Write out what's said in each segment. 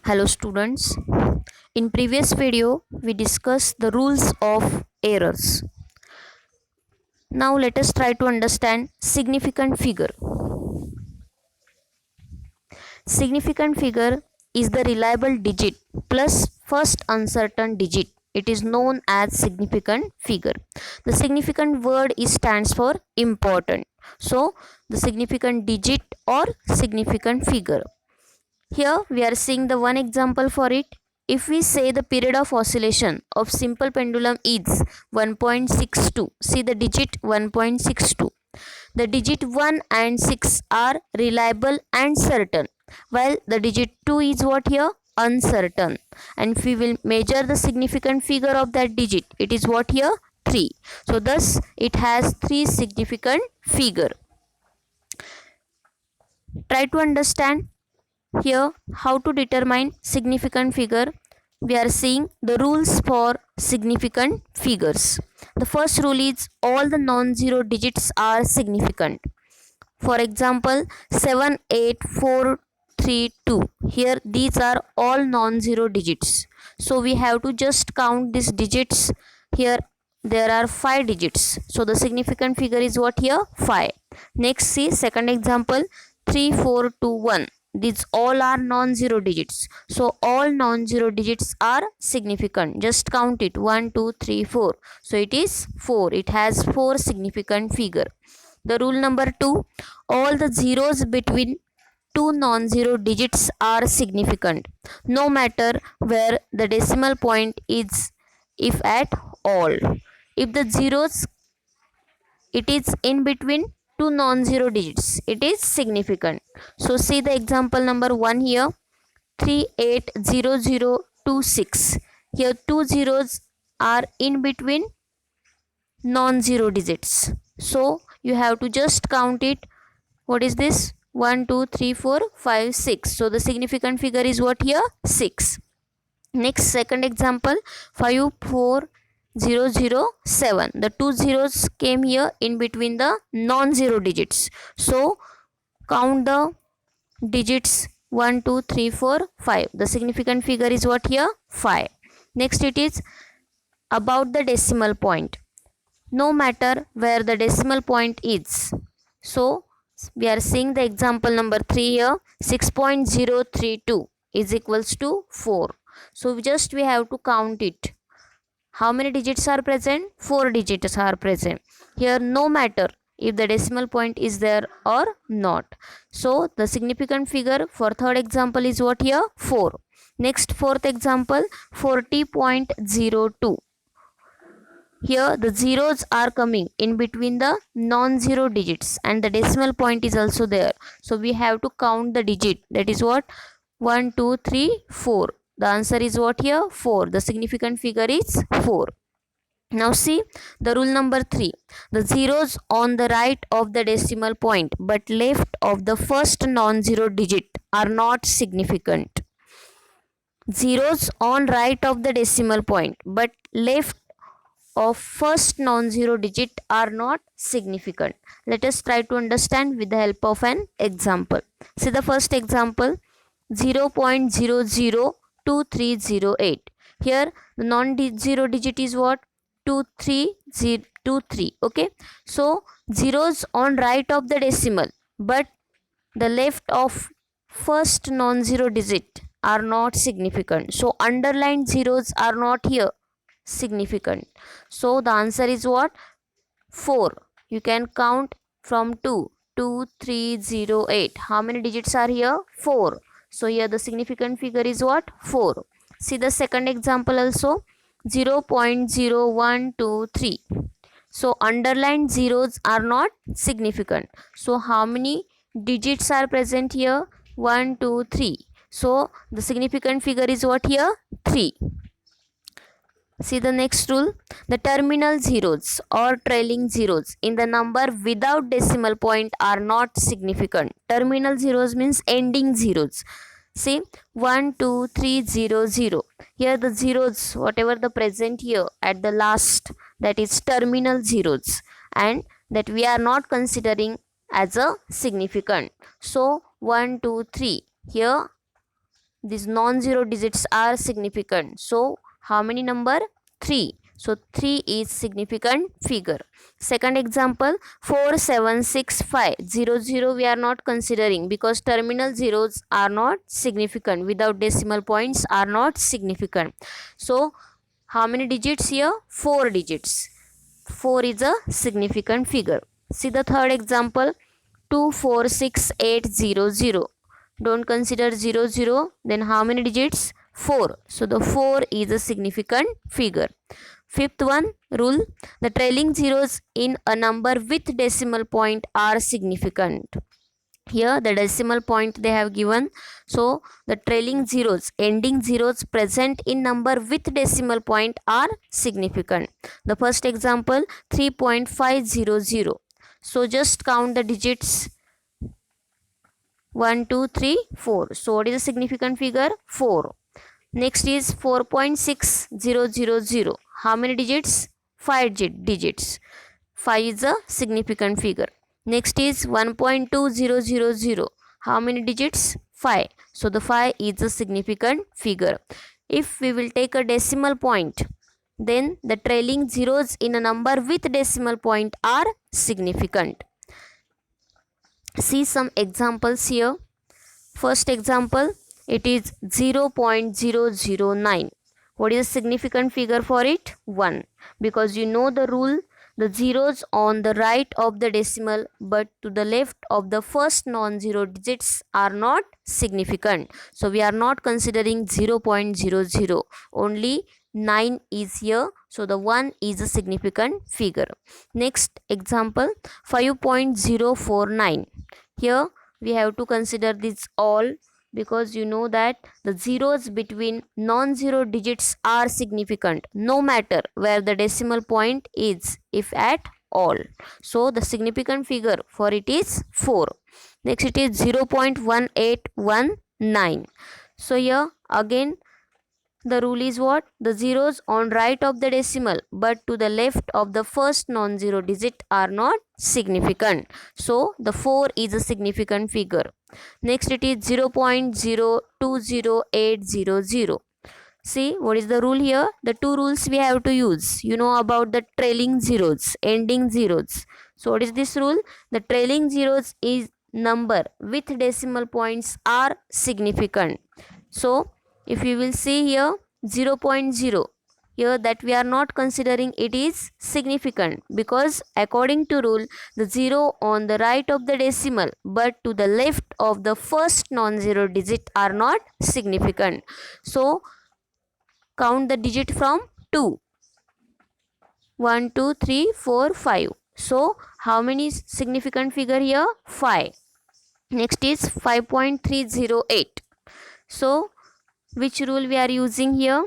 Hello students. In previous video we discussed the rules of errors. Now let us try to understand significant figure. Significant figure is the reliable digit plus first uncertain digit. It is known as significant figure. The significant word stands for important. So the significant digit or significant figure. Here we are seeing the one example for it. If we say the period of oscillation of simple pendulum is 1.62, see the digit 1.62. The digit 1 and 6 are reliable and certain, while the digit 2 is what here? Uncertain. And if we will measure the significant figure of that digit, it is what here? 3. So thus it has 3 significant figure. Try to understand here how to determine significant figure. We are seeing the rules for significant figures. The first rule is all the non-zero digits are significant. For example, 7, 8, 4, 3, 2. Here these are all non-zero digits. So we have to just count these digits. Here there are 5 digits. So the significant figure is what here? 5. Next, see second example, 3, 4, 2, 1. These all are non-zero digits. So all non-zero digits are significant. Just count it. 1, 2, 3, 4. So it is 4. It has 4 significant figure. The rule number 2, all the zeros between two non-zero digits are significant, no matter where the decimal point is, if at all. If the zeros, it is in between two non-zero digits, it is significant. So see the example number 1 here, 380026. Here two zeros are in between non-zero digits. So you have to just count it. What is this? 1, 2, 3, 4, 5, 6. So the significant figure is what here? 6. Next, second example, 54007. The two zeros came here in between the non-zero digits. So count the digits 1, 2, 3, 4, 5. The significant figure is what here? 5. Next, it is about the decimal point, no matter where the decimal point is. So we are seeing the example number 3 here, 6.032 is equals to 4. So we have to count it. How many digits are present? 4 digits are present. Here no matter if the decimal point is there or not. So the significant figure for third example is what here? 4. Next, fourth example, 40.02. Here the zeros are coming in between the non-zero digits and the decimal point is also there. So we have to count the digit. That is what? 1, 2, 3, 4. The answer is what here? 4. The significant figure is 4. Now see the rule number 3. The zeros on the right of the decimal point but left of the first non-zero digit are not significant. Zeros on right of the decimal point but left of first non-zero digit are not significant. Let us try to understand with the help of an example. See the first example, 0.002308. Here the non-zero digit is what? 2323. Okay, so zeros on right of the decimal but the left of first non-zero digit are not significant. So underlined zeros are not here significant. So the answer is what? 4. You can count from 2. 2308. How many digits are here? 4. So here the significant figure is what? 4. See the second example also, 0.0123. So underlined zeros are not significant. So how many digits are present here? 1, 2, 3. So the significant figure is what here? 3. See the next rule. The terminal zeros or trailing zeros in the number without decimal point are not significant. Terminal zeros means ending zeros. See 1, 2, 3, 0, 0. Here the zeros, whatever the present here at the last, that is terminal zeros, and that we are not considering as a significant. So 1, 2, 3. Here these non-zero digits are significant. So how many number? 3. So 3 is significant figure. Second example, 47650 we are not considering because terminal zeros are not significant, without decimal points are not significant. So how many digits here? 4 digits. 4 is a significant figure. See the third example, 246800. Don't consider 00. Then how many digits? 4. So the 4 is a significant figure. Fifth one rule, the trailing zeros in a number with decimal point are significant. Here the decimal point they have given, so the trailing zeros, ending zeros present in number with decimal point are significant. The first example, 3.500. so just count the digits, 1 2 3 4. So what is the significant figure? 4. Next is 4.6000. How many digits? 5 digits. 5 is a significant figure. Next is 1.2000. How many digits? 5. So the 5 is a significant figure. If we will take a decimal point, then the trailing zeros in a number with decimal point are significant. See some examples here. First example, it is 0.009. What is a significant figure for it? 1. Because you know the rule, the zeros on the right of the decimal but to the left of the first non-zero digits are not significant. So we are not considering 0.00. Only 9 is here. So the 1 is a significant figure. Next example, 5.049. Here we have to consider this all because you know that the zeros between non-zero digits are significant no matter where the decimal point is, if at all. So the significant figure for it is 4. Next it is 0.1819. So here again the rule is what? The zeros on right of the decimal but to the left of the first non-zero digit are not significant. So the 4 is a significant figure. Next it is 0.020800. See what is the rule here? The two rules we have to use. You know about the trailing zeros, ending zeros. So what is this rule? The trailing zeros is number with decimal points are significant. So if you will see here 0.0, here that we are not considering it is significant because according to rule the 0 on the right of the decimal but to the left of the first non-zero digit are not significant. So count the digit from 2. 1 2 3 4 5. So how many significant figure here? 5. Next is 5.308. So which rule we are using here?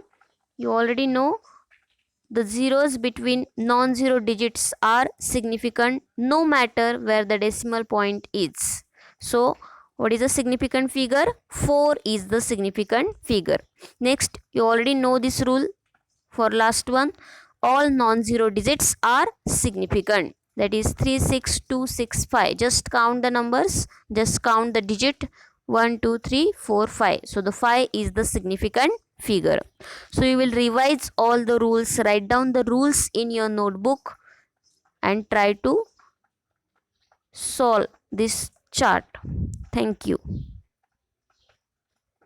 You already know the zeros between non-zero digits are significant no matter where the decimal point is. So what is the significant figure? 4 is the significant figure. Next, you already know this rule for last one. All non-zero digits are significant. That is 36265. Just count the numbers. Just count the digit 1 2 3 4 5. So the 5 is the significant figure. So you will revise all the rules, write down the rules in your notebook and try to solve this chart. Thank you.